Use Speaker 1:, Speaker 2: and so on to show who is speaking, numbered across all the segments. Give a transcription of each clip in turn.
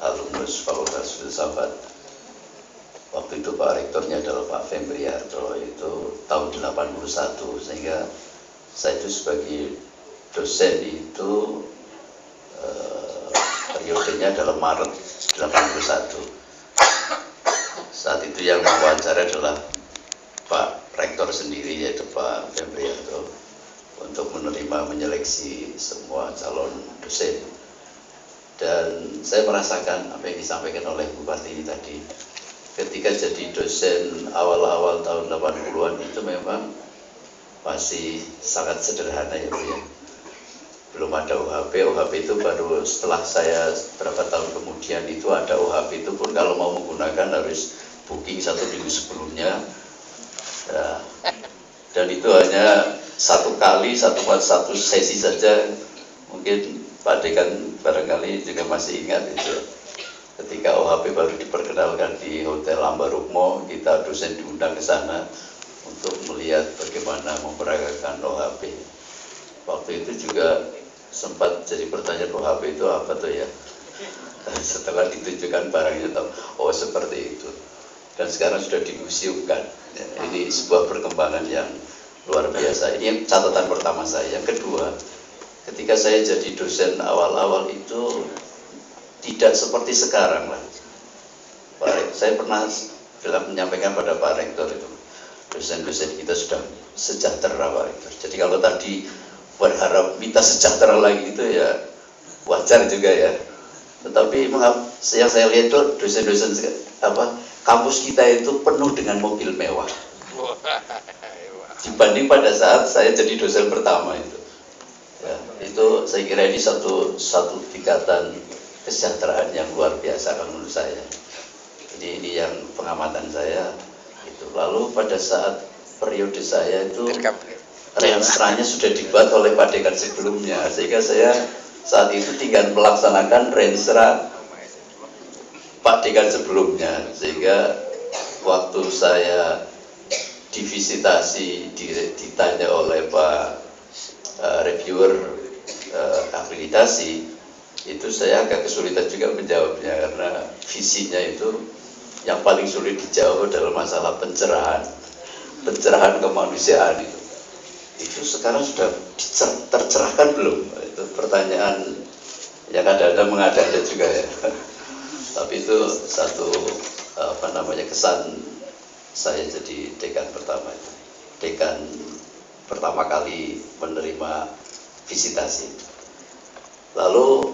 Speaker 1: alumnus Fakultas Filsafat. Waktu itu Pak Rektornya adalah Pak Fembriarto, itu tahun 81, sehingga saya itu sebagai dosen itu periodenya adalah Maret 81. Saat itu yang wawancara adalah Pak Rektor sendiri, yaitu Pak Fembriarto, untuk menyeleksi semua calon dosen. Dan saya merasakan apa yang disampaikan oleh Bupati ini tadi. Ketika jadi dosen awal-awal tahun 80-an itu memang masih sangat sederhana ya Bu ya. Belum ada OHP. OHP itu baru setelah saya berapa tahun kemudian itu ada OHP, itu pun kalau mau menggunakan harus booking 1 minggu sebelumnya. Nah, dan itu hanya satu sesi saja. Mungkin Pak Dekan barangkali juga masih ingat itu. Ketika OHP baru diperkenalkan di Hotel Ambarukmo, kita dosen diundang ke sana untuk melihat bagaimana memperagakan OHP. Waktu itu juga sempat jadi pertanyaan, OHP itu apa tuh ya? Setelah ditunjukkan barangnya, oh seperti itu. Dan sekarang sudah dimuseumkan. Ini sebuah perkembangan yang luar biasa. Ini catatan pertama saya. Yang kedua, ketika saya jadi dosen awal-awal itu tidak seperti sekarang lah. Saya pernah menyampaikan pada Pak Rektor itu, dosen-dosen kita sudah sejahtera Pak Rektor. Jadi kalau tadi berharap minta sejahtera lagi itu ya wajar juga ya. Tetapi yang saya lihat itu dosen-dosen kampus kita itu penuh dengan mobil mewah. Dibanding pada saat saya jadi dosen pertama itu. Ya, itu saya kira ini satu tingkatan kesejahteraan yang luar biasa kalau menurut saya. Ini yang pengamatan saya itu. Lalu pada saat periode saya itu renstra-nya sudah dibuat oleh Pak Dekan sebelumnya, sehingga saya saat itu tinggal melaksanakan renstra Pak Dekan sebelumnya, sehingga waktu saya divisitasi ditanya oleh Pak reviewer akreditasi, itu saya agak kesulitan juga menjawabnya karena visinya itu yang paling sulit dijawab adalah masalah pencerahan kemanusiaan itu. Itu sekarang sudah tercerahkan belum? Itu pertanyaan yang kadang-kadang mengada-ada juga ya. Tapi itu satu kesan saya jadi dekan pertama itu. Dekan pertama kali menerima visitasi. Lalu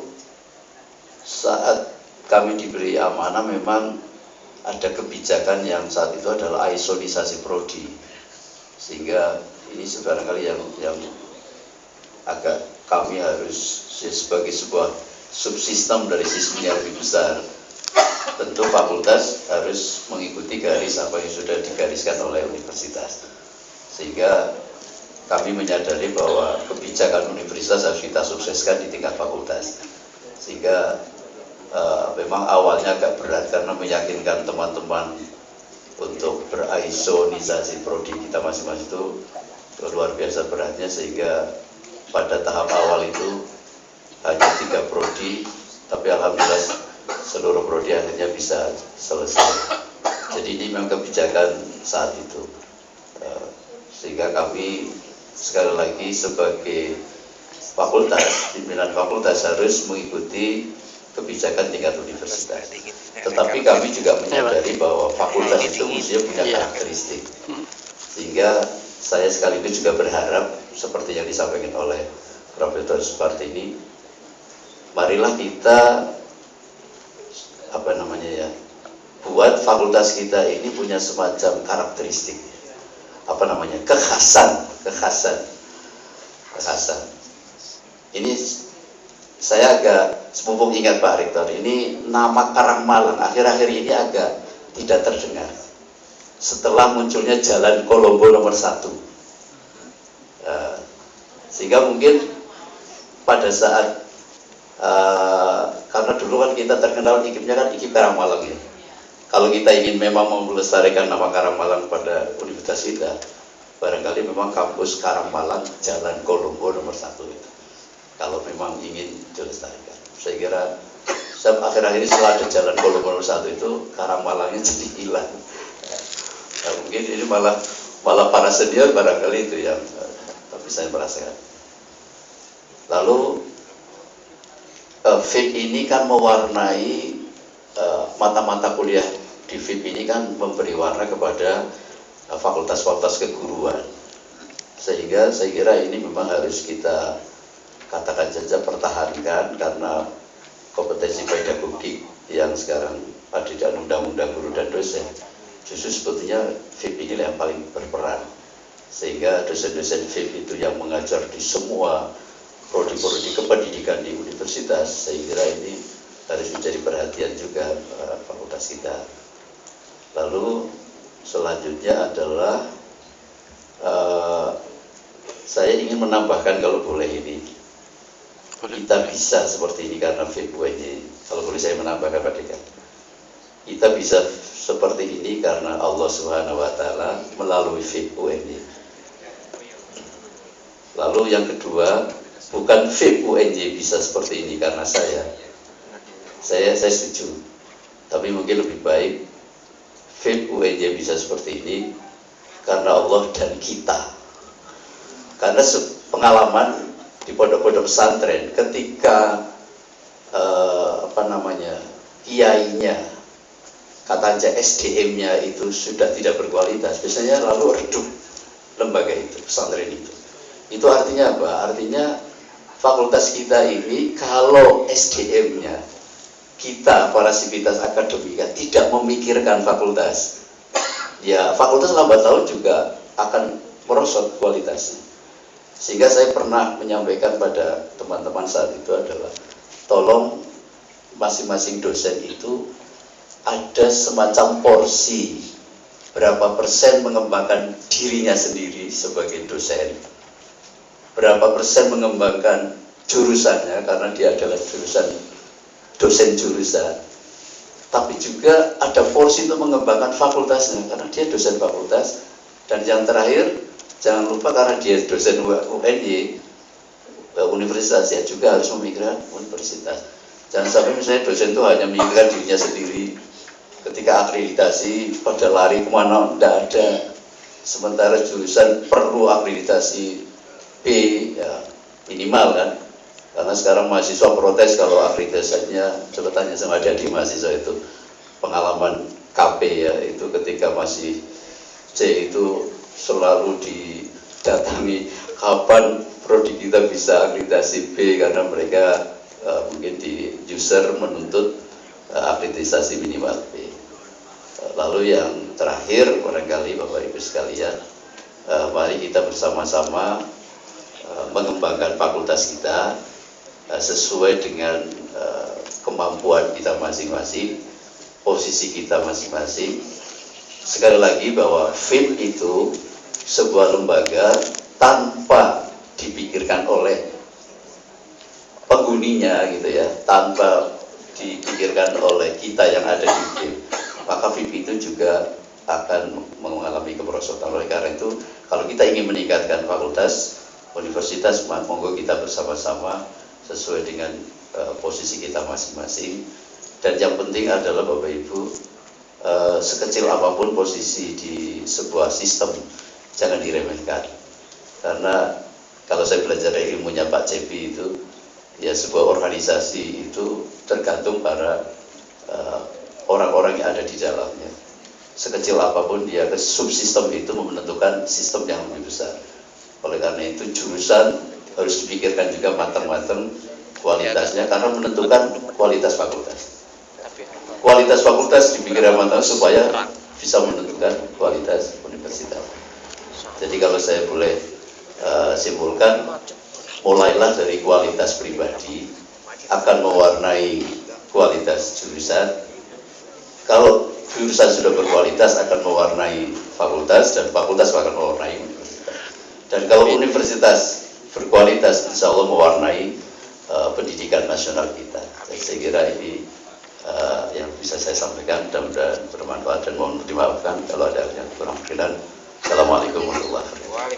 Speaker 1: saat kami diberi amanah memang ada kebijakan yang saat itu adalah isonisasi prodi, sehingga ini barangkali yang agak kami harus sebagai sebuah subsistem dari sistem yang lebih besar. Tentu fakultas harus mengikuti garis apa yang sudah digariskan oleh universitas, sehingga kami menyadari bahwa kebijakan universitas harus kita sukseskan di tingkat fakultas. Sehingga memang awalnya agak berat karena meyakinkan teman-teman untuk berisonisasi prodi kita masing-masing itu luar biasa beratnya, sehingga pada tahap awal itu hanya 3 prodi, tapi alhamdulillah seluruh prodi akhirnya bisa selesai. Jadi ini memang kebijakan saat itu, sehingga kami sekali lagi sebagai fakultas, pimpinan fakultas harus mengikuti kebijakan tingkat universitas. Tetapi kami juga menyadari bahwa fakultas itu mestinya punya karakteristik, sehingga saya sekaligus juga berharap seperti yang disampaikan oleh Profesor Supartini, marilah kita buat fakultas kita ini punya semacam karakteristik, kekhasan. Ini saya agak mumpung ingat Pak Rektor, ini nama Karangmalang akhir-akhir ini agak tidak terdengar setelah munculnya Jalan Kolombo nomor 1. Sehingga mungkin pada saat karena dulu kan kita terkenal ikimnya kan ikip Karangmalang ya. Kalau kita ingin memang melestarikan nama Karangmalang pada universitas kita, barangkali memang kampus Karangmalang Jalan Kolombo nomor 1 itu. Kalau memang ingin dilestarikan, saya kira akhir-akhir ini setelah ada jalan Kolomoro 1 itu Karangmalangnya jadi hilang. Nah, mungkin ini malah para senior barangkali itu yang tapi saya merasakan. Lalu FIP ini kan mewarnai mata-mata kuliah di FIP ini kan memberi warna kepada fakultas-fakultas keguruan, sehingga saya kira ini memang harus kita katakan saja pertahankan, karena kompetensi pedagogik yang sekarang ada di dalam undang-undang guru dan dosen justru sebetulnya FIP ini yang paling berperan, sehingga dosen-dosen FIP itu yang mengajar di semua prodi-prodi kependidikan di universitas, saya kira ini harus menjadi perhatian juga fakultas kita. Lalu selanjutnya adalah saya ingin menambahkan kalau boleh ini, kita bisa seperti ini karena FIP UNY. Kalau boleh saya menambahkan Pak Dekan, kita bisa seperti ini karena Allah Subhanahu Wa Taala melalui FIP UNY. Lalu yang kedua, bukan FIP UNY bisa seperti ini karena saya setuju, tapi mungkin lebih baik FIP UNY bisa seperti ini karena Allah dan kita. Karena pengalaman di pondok-pondok pesantren ketika kiainya, katanya SDM-nya itu sudah tidak berkualitas, biasanya lalu redup lembaga itu, pesantren itu. Itu artinya apa? Artinya fakultas kita ini kalau SDM-nya, kita para sivitas akademika tidak memikirkan fakultas, ya fakultas lambat laun juga akan merosot kualitasnya. Sehingga saya pernah menyampaikan pada teman-teman saat itu adalah, tolong masing-masing dosen itu ada semacam porsi, berapa persen mengembangkan dirinya sendiri sebagai dosen, berapa persen mengembangkan jurusannya karena dia adalah dosen jurusan, tapi juga ada porsi untuk mengembangkan fakultasnya karena dia dosen fakultas. Dan yang terakhir, jangan lupa karena dia dosen UNY, universitas, ya juga harus memikirkan universitas. Jangan sampai misalnya dosen itu hanya memikirkan dirinya sendiri, ketika akreditasi pada lari kemana, tidak ada. Sementara jurusan perlu akreditasi B, ya minimal kan. Karena sekarang mahasiswa protes kalau akreditasinya, coba tanya sama adik mahasiswa itu, pengalaman KP ya, itu ketika masih C itu selalu didatangi, kapan prodi kita bisa akreditasi B, karena mereka mungkin di user menuntut akreditasi minimal B. Lalu yang terakhir, barangkali Bapak Ibu sekalian, mari kita bersama-sama mengembangkan fakultas kita sesuai dengan kemampuan kita masing-masing, posisi kita masing-masing. Sekali lagi bahwa FIP itu sebuah lembaga tanpa dipikirkan oleh penghuninya gitu ya, tanpa dipikirkan oleh kita yang ada di FIP, maka FIP itu juga akan mengalami kemerosotan. Oleh karena itu, kalau kita ingin meningkatkan fakultas, universitas, monggo kita bersama-sama sesuai dengan posisi kita masing-masing. Dan yang penting adalah Bapak Ibu, sekecil apapun posisi di sebuah sistem, jangan diremehkan. Karena kalau saya belajar dari ilmunya Pak Cepi itu, ya sebuah organisasi itu tergantung pada orang-orang yang ada di dalamnya. Sekecil apapun dia, subsistem itu menentukan sistem yang lebih besar. Oleh karena itu jurusan harus dipikirkan juga matang-matang kualitasnya, karena menentukan kualitas fakultas. Kualitas fakultas dipikirkan matang supaya bisa menentukan kualitas universitas. Jadi kalau saya boleh simpulkan, mulailah dari kualitas pribadi akan mewarnai kualitas jurusan. Kalau jurusan sudah berkualitas akan mewarnai fakultas, dan fakultas akan mewarnai universitas. Dan kalau universitas berkualitas, insya Allah mewarnai pendidikan nasional kita. Saya kira ini yang bisa saya sampaikan, mudah-mudahan bermanfaat, dan mohon dimaafkan kalau ada yang kurang berkenan. Assalamualaikum warahmatullahi wabarakatuh.